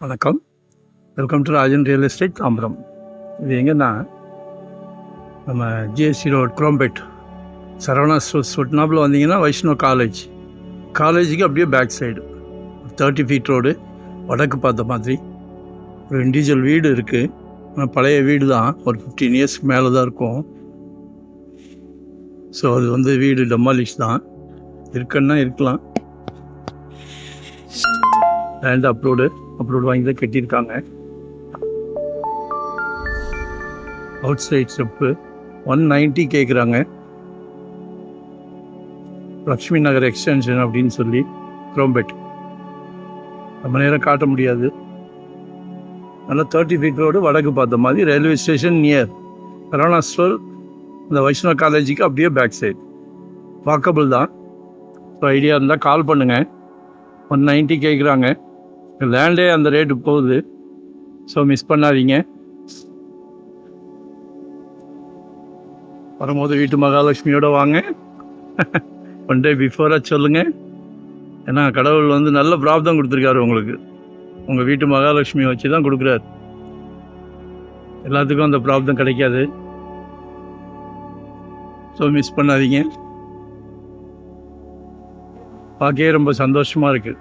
வணக்கம், welcome to Rajan real estate Tambaram. இது எங்கன்னா நம்ம GST road Chromepet Saravana stores ஒட்டினாப்பில் வந்தீங்கன்னா வைஷ்ணவ் காலேஜுக்கு அப்படியே பேக் சைடு 30 feet ரோடு, வடக்கு பார்த்த மாதிரி ஒரு இண்டிவிஜுவல் வீடு இருக்குது. ஆனால் பழைய வீடு தான், ஒரு 15 yearsக்கு மேலே தான் இருக்கும். ஸோ அது வீடு டெமாலிஷ் தான், இருக்குன்னா இருக்கலாம். லேண்ட் அப்ரூவ்டு வாங்கி தான் கட்டியிருக்காங்க. அவுட் சைட் ஸ்டெப்பு 190 கேட்குறாங்க. லக்ஷ்மி நகர் எக்ஸ்டென்ஷன் அப்படின்னு சொல்லி குரோம்பேட். ரொம்ப நேரம் காட்ட முடியாது. நல்லா 30 feet ரோடு, வடக்கு பார்த்த மாதிரி, railway station near, Saravana store, இந்த வைஷ்ணவ் காலேஜுக்கு அப்படியே பேக் சைடு, வாக்கபிள் தான். ஸோ ஐடியா இருந்தால் கால் பண்ணுங்கள். 190 கேட்குறாங்க. லேண்டே அந்த ரேட்டு போகுது. ஸோ மிஸ் பண்ணாதீங்க. வரும்போது வீட்டு மகாலட்சுமியோடு வாங்க. 1 day பிஃபோராக சொல்லுங்கள். ஏன்னா கடவுள் நல்ல பிராப்தம் கொடுத்துருக்காரு உங்களுக்கு. உங்கள் வீட்டு மகாலட்சுமியை வச்சு தான் கொடுக்குறாரு. எல்லாத்துக்கும் அந்த பிராப்தம் கிடைக்காது. ஸோ மிஸ் பண்ணாதீங்க. பார்க்கவே ரொம்ப சந்தோஷமாக இருக்குது.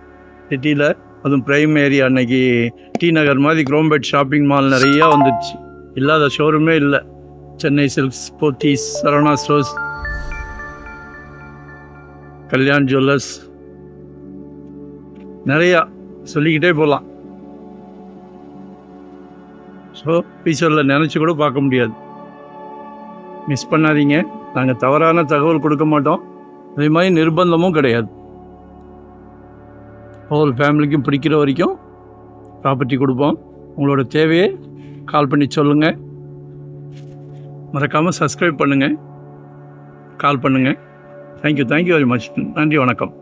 சிட்டியில் அதுவும் ப்ரைம் ஏரியா. அன்னைக்கு டி நகர் மாதிரி குரோம்பேட் ஷாப்பிங் மால் நிறையா வந்துடுச்சு. இல்லாத ஷோரூமே இல்லை. Chennai silks, Pothys, Saravana stores, Kalyan jewellers, நிறையா சொல்லிக்கிட்டே போகலாம். ஸோ ஃபியூச்சரில் நினச்சி கூட பார்க்க முடியாது. மிஸ் பண்ணாதீங்க. நாங்கள் தவறான தகவல் கொடுக்க மாட்டோம், அதே மாதிரி நிர்பந்தமும் கிடையாது. ஹோல் ஃபேமிலிக்கும் பிடிக்கிற வரைக்கும் ப்ராப்பர்ட்டி கொடுப்போம். உங்களோட தேவையை கால் பண்ணி சொல்லுங்கள். மறக்காமல் சப்ஸ்கிரைப் பண்ணுங்கள், கால் பண்ணுங்கள். Thank you very much. நன்றி, வணக்கம்.